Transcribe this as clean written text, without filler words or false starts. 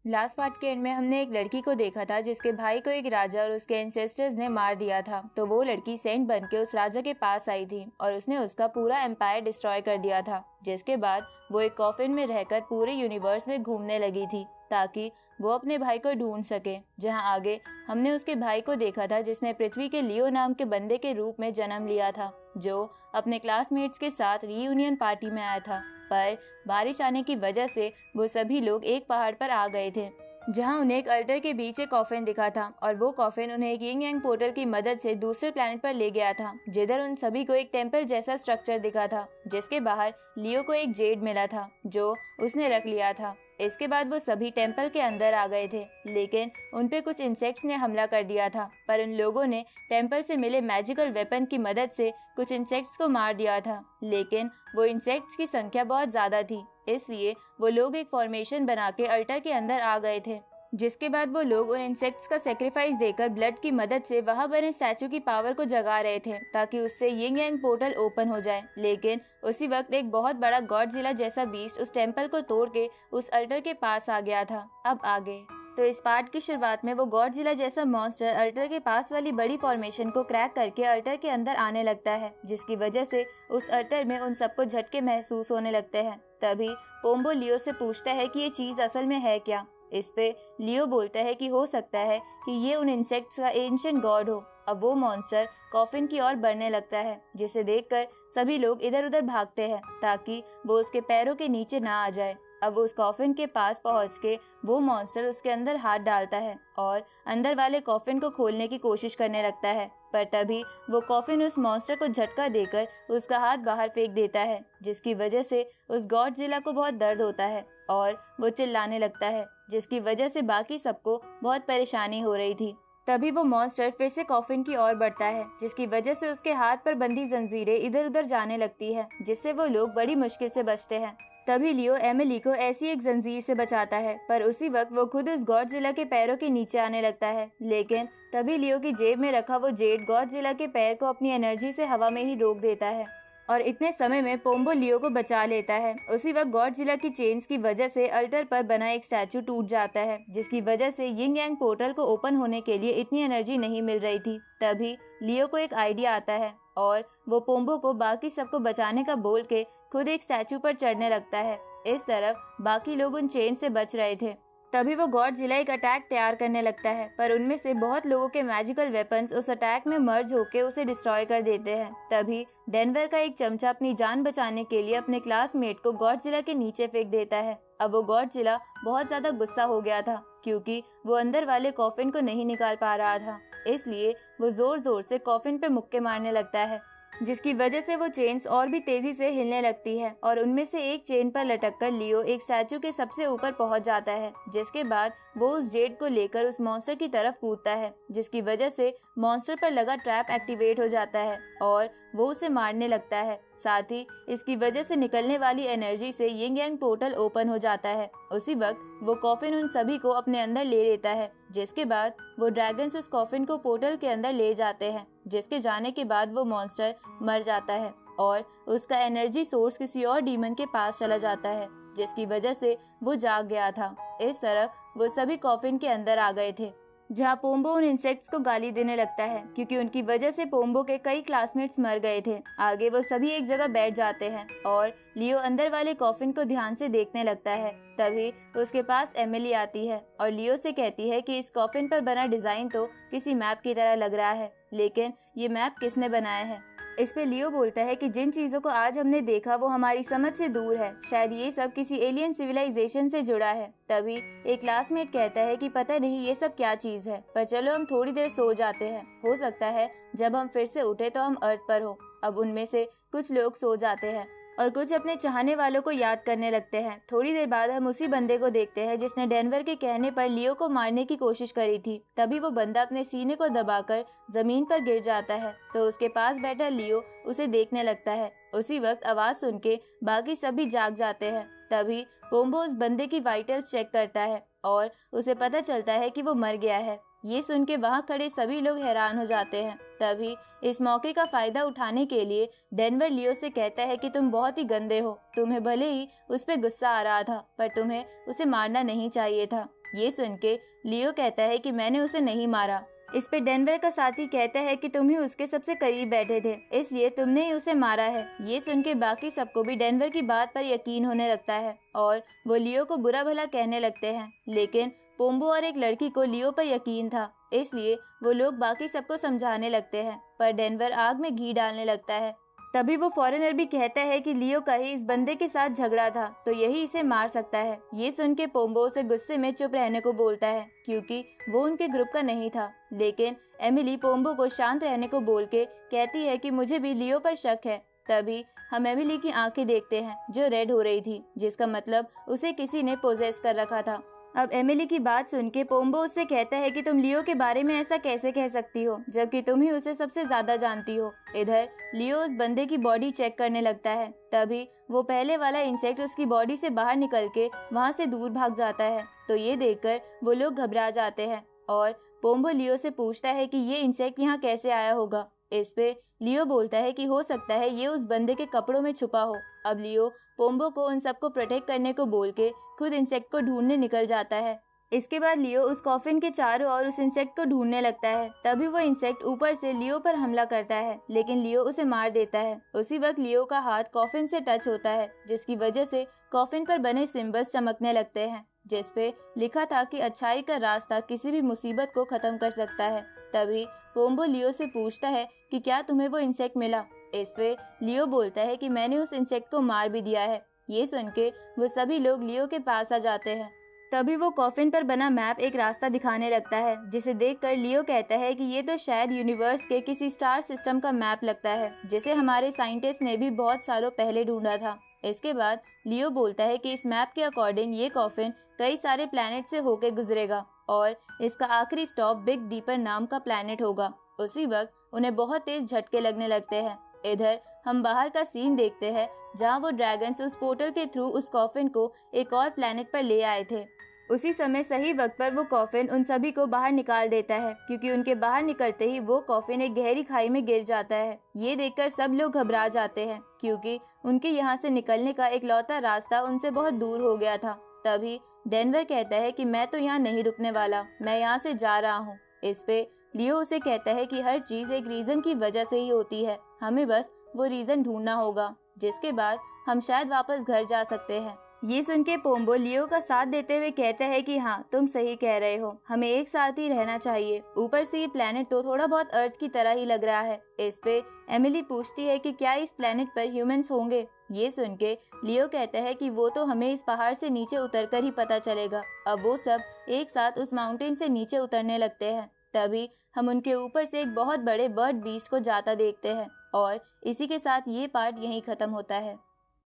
Last part के and में हमने एक लड़की को देखा था जिसके भाई को एक राजा और उसके एंसेस्टर्स ने मार दिया था। तो वो लड़की सेंट बन के उस राजा के पास आई थी और उसने उसका पूरा एम्पायर डिस्ट्रॉय कर दिया था। जिसके बाद वो एक कॉफिन में रहकर पूरे यूनिवर्स में घूमने लगी थी ताकि वो अपने भाई को ढूंढ सके। जहां आगे हमने उसके भाई को देखा था जिसने पृथ्वी के लियो नाम के बंदे के रूप में जन्म लिया था, जो अपने क्लासमेट्स के साथ रीयूनियन पार्टी में आया था। पर बारिश आने की वजह से वो सभी लोग एक पहाड़ पर आ गए थे जहां उन्हें एक अल्टर के बीच एक कॉफिन दिखा था और वो कॉफिन उन्हें एक यिंग यांग पोर्टल की मदद से दूसरे प्लेनेट पर ले गया था, जिधर उन सभी को एक टेंपल जैसा स्ट्रक्चर दिखा था जिसके बाहर लियो को एक जेड मिला था जो उसने रख लिया था। इसके बाद वो सभी टेंपल के अंदर आ गए थे, लेकिन उन पे कुछ इंसेक्ट्स ने हमला कर दिया था। पर उन लोगों ने टेंपल से मिले मैजिकल वेपन की मदद से कुछ इंसेक्ट्स को मार दिया था, लेकिन वो इंसेक्ट्स की संख्या बहुत ज्यादा थी, इसलिए वो लोग एक फॉर्मेशन बना के अल्टर के अंदर आ गए थे। जिसके बाद वो लोग उन इंसेक्ट्स का सेक्रीफाइस देकर ब्लड की मदद से वहां बने स्टैचू की पावर को जगा रहे थे ताकि उससे यिंग यांग पोर्टल ओपन हो जाए। लेकिन उसी वक्त एक बहुत बड़ा गॉडजिला जैसा बीस्ट उस टेंपल को तोड़ के उस अल्टर के पास आ गया था। अब आगे तो इस पार्ट की शुरुआत में वो गॉडजिला जैसा मॉन्स्टर अल्टर के पास वाली बड़ी फॉर्मेशन को क्रैक करके अल्टर के अंदर आने लगता है, जिसकी वजह से उस अल्टर में उन सबको झटके महसूस होने लगते हैं। तभी पोम्बो लियो से पूछता है कि ये चीज असल में है क्या। इस पे लियो बोलता है कि हो सकता है कि ये उन इंसेक्ट्स का एंशिएंट गॉड हो। अब वो मॉन्स्टर कॉफिन की ओर बढ़ने लगता है, जिसे देखकर सभी लोग इधर उधर भागते हैं ताकि वो उसके पैरों के नीचे ना आ जाए। अब वो उस कॉफिन के पास पहुंच के वो मॉन्स्टर उसके अंदर हाथ डालता है और अंदर वाले कॉफिन को खोलने की कोशिश करने लगता है। पर तभी वो कॉफिन उस मॉन्स्टर को झटका देकर उसका हाथ बाहर फेंक देता है, जिसकी वजह से उस गॉडजिला को बहुत दर्द होता है और वो चिल्लाने लगता है, जिसकी वजह से बाकी सबको बहुत परेशानी हो रही थी। तभी वो मॉन्स्टर फिर से कॉफिन की ओर बढ़ता है, जिसकी वजह से उसके हाथ पर बंधी जंजीरें इधर उधर जाने लगती है, जिससे वो लोग बड़ी मुश्किल से बचते हैं। तभी लियो एमिली को ऐसी एक जंजीर से बचाता है, पर उसी वक्त वो खुद उस गॉडजिला के पैरों के नीचे आने लगता है। लेकिन तभी लियो की जेब में रखा वो जेड गॉडजिला के पैर को अपनी एनर्जी से हवा में ही रोक देता है और इतने समय में पोम्बो लियो को बचा लेता है। उसी वक्त गॉडजिला की चेन्स की वजह से अल्टर पर बना एक स्टैचू टूट जाता है, जिसकी वजह से यिंग यांग पोर्टल को ओपन होने के लिए इतनी एनर्जी नहीं मिल रही थी। तभी लियो को एक आइडिया आता है और वो पोम्बो को बाकी सबको बचाने का बोल के खुद एक स्टैचू पर चढ़ने लगता है। इस तरफ बाकी लोग उन चेन से बच रहे थे। तभी वो गॉडजिला एक अटैक तैयार करने लगता है, पर उनमें से बहुत लोगों के मैजिकल वेपन्स उस अटैक में मर्ज होके उसे डिस्ट्रॉय कर देते हैं। तभी डेनवर का एक चमचा अपनी जान बचाने के लिए अपने क्लासमेट को गॉडजिला के नीचे फेंक देता है। अब वो गॉडजिला बहुत ज्यादा गुस्सा हो गया था क्योंकि वो अंदर वाले कॉफिन को नहीं निकाल पा रहा था, इसलिए वो जोर जोर से कॉफिन पे मुक्के मारने लगता है, जिसकी वजह से वो चेन्स और भी तेजी से हिलने लगती है और उनमें से एक चेन पर लटककर लियो एक स्टैचू के सबसे ऊपर पहुंच जाता है। जिसके बाद वो उस जेड को लेकर उस मॉन्स्टर की तरफ कूदता है, जिसकी वजह से मॉन्स्टर पर लगा ट्रैप एक्टिवेट हो जाता है और वो उसे मारने लगता है। साथ ही इसकी वजह से निकलने वाली एनर्जी से यिंग यांग पोर्टल ओपन हो जाता है। उसी वक्त वो कॉफिन उन सभी को अपने अंदर ले लेता है, जिसके बाद वो ड्रैगन्स उस कॉफिन को पोर्टल के अंदर ले जाते हैं, जिसके जाने के बाद वो मॉन्स्टर मर जाता है और उसका एनर्जी सोर्स किसी और डीमन के पास चला जाता है, जिसकी वजह से वो जाग गया था। इस तरह वो सभी कॉफिन के अंदर आ गए थे, जहाँ पोम्बो उन इंसेक्ट्स को गाली देने लगता है क्योंकि उनकी वजह से पोम्बो के कई क्लासमेट्स मर गए थे। आगे वो सभी एक जगह बैठ जाते हैं और लियो अंदर वाले कॉफिन को ध्यान से देखने लगता है। तभी उसके पास एमिली आती है और लियो से कहती है कि इस कॉफिन पर बना डिजाइन तो किसी मैप की तरह लग रहा है, लेकिन ये मैप किसने बनाया है। इस पे लियो बोलता है कि जिन चीजों को आज हमने देखा वो हमारी समझ से दूर है, शायद ये सब किसी एलियन सिविलाइजेशन से जुड़ा है। तभी एक क्लासमेट कहता है कि पता नहीं ये सब क्या चीज है, पर चलो हम थोड़ी देर सो जाते हैं, हो सकता है जब हम फिर से उठे तो हम अर्थ पर हो। अब उनमें से कुछ लोग सो जाते हैं और कुछ अपने चाहने वालों को याद करने लगते हैं। थोड़ी देर बाद हम उसी बंदे को देखते हैं जिसने डेनवर के कहने पर लियो को मारने की कोशिश करी थी। तभी वो बंदा अपने सीने को दबाकर जमीन पर गिर जाता है, तो उसके पास बैठा लियो उसे देखने लगता है। उसी वक्त आवाज सुन के बाकी सभी जाग जाते हैं। तभी पोम्बो उस बंदे की वाइटल्स चेक करता है और उसे पता चलता है कि वो मर गया है। ये सुन के वहाँ खड़े सभी लोग हैरान हो जाते हैं। तभी इस मौके का फायदा उठाने के लिए डेनवर लियो से कहता है कि तुम बहुत ही गंदे हो, तुम्हें भले ही उस पे गुस्सा आ रहा था पर तुम्हें उसे मारना नहीं चाहिए था। ये सुन के लियो कहता है कि मैंने उसे नहीं मारा। इस पे डेनवर का साथी कहता है कि तुम ही उसके सबसे करीब बैठे थे, इसलिए तुमने ही उसे मारा है। ये सुन के बाकी सबको भी डेनवर की बात पर यकीन होने लगता है और वो लियो को बुरा भला कहने लगते हैं। लेकिन पोम्बो और एक लड़की को लियो पर यकीन था, इसलिए वो लोग बाकी सबको समझाने लगते हैं, पर डेनवर आग में घी डालने लगता है। तभी वो फॉरेनर भी कहता है कि लियो का ही इस बंदे के साथ झगड़ा था, तो यही इसे मार सकता है। ये सुन के पोम्बो उसे गुस्से में चुप रहने को बोलता है, क्योंकि वो उनके ग्रुप का नहीं था। लेकिन एमिली पोम्बो को शांत रहने को बोल के कहती है कि मुझे भी लियो पर शक है। तभी हम एमिली की आंखें देखते हैं जो रेड हो रही थी, जिसका मतलब उसे किसी ने पोजेस कर रखा था। अब एमिली की बात सुन के पोम्बो उससे कहता है कि तुम लियो के बारे में ऐसा कैसे कह सकती हो, जबकि तुम ही उसे सबसे ज्यादा जानती हो। इधर लियो उस बंदे की बॉडी चेक करने लगता है। तभी वो पहले वाला इंसेक्ट उसकी बॉडी से बाहर निकल के वहाँ से दूर भाग जाता है। तो ये देखकर वो लोग घबरा जाते हैं और पोम्बो लियो से पूछता है कि ये इंसेक्ट यहाँ कैसे आया होगा। इस पे लियो बोलता है कि हो सकता है ये उस बंदे के कपड़ों में छुपा हो। अब लियो पोम्बो को उन सबको प्रोटेक्ट करने को बोल के खुद इंसेक्ट को ढूंढने निकल जाता है। इसके बाद लियो उस कॉफिन के चारों ओर उस इंसेक्ट को ढूंढने लगता है। तभी वो इंसेक्ट ऊपर से लियो पर हमला करता है, लेकिन लियो उसे मार देता है। उसी वक्त लियो का हाथ कॉफिन से टच होता है, जिसकी वजह से कॉफिन पर बने सिंबल्स चमकने लगते हैं, जिस पे लिखा था कि अच्छाई का रास्ता किसी भी मुसीबत को खत्म कर सकता है। तभी पोम्बो लियो से पूछता है कि क्या तुम्हें वो इंसेक्ट मिला। इस पे लियो बोलता है कि मैंने उस इंसेक्ट को मार भी दिया है। ये सुन के वो सभी लोग लियो के पास आ जाते हैं। तभी वो कॉफिन पर बना मैप एक रास्ता दिखाने लगता है, जिसे देखकर लियो कहता है कि ये तो शायद यूनिवर्स के किसी स्टार सिस्टम का मैप लगता है, जिसे हमारे साइंटिस्ट ने भी बहुत सालों पहले ढूंढा था। इसके बाद लियो बोलता है कि इस मैप के अकॉर्डिंग ये कॉफिन कई सारे प्लैनेट से होके गुजरेगा और इसका आखिरी स्टॉप बिग डीपर नाम का प्लैनेट होगा। उसी वक्त उन्हें बहुत तेज झटके लगने लगते हैं। इधर हम बाहर का सीन देखते हैं, जहाँ वो ड्रैगन्स उस पोर्टल के थ्रू उस कॉफिन को एक और प्लैनेट पर ले आए थे। उसी समय सही वक्त पर वो कॉफिन उन सभी को बाहर निकाल देता है, क्योंकि उनके बाहर निकलते ही वो कॉफिन एक गहरी खाई में गिर जाता है। ये देखकर सब लोग घबरा जाते हैं, क्योंकि उनके यहाँ से निकलने का इकलौता रास्ता उनसे बहुत दूर हो गया था। तभी डेनवर कहता है कि मैं तो यहाँ नहीं रुकने वाला, मैं यहाँ से जा रहा हूँ। इस पे लियो उसे कहता है कि हर चीज एक रीजन की वजह से ही होती है, हमें बस वो रीजन ढूंढना होगा, जिसके बाद हम शायद वापस घर जा सकते हैं। ये सुन के पोम्बो लियो का साथ देते हुए कहता है कि हाँ, तुम सही कह रहे हो, हमें एक साथ ही रहना चाहिए। ऊपर से ये प्लेनेट तो थोड़ा बहुत अर्थ की तरह ही लग रहा है। इस पे एमिली पूछती है कि क्या इस प्लेनेट पर ह्यूमंस होंगे। ये सुन के लियो कहता है कि वो तो हमें इस पहाड़ से नीचे उतरकर ही पता चलेगा। अब वो सब एक साथ उस माउंटेन से नीचे उतरने लगते हैं। तभी हम उनके ऊपर से एक बहुत बड़े बर्ड बीस्ट को जाता देखते हैं और इसी के साथ ये पार्ट यहीं खत्म होता है।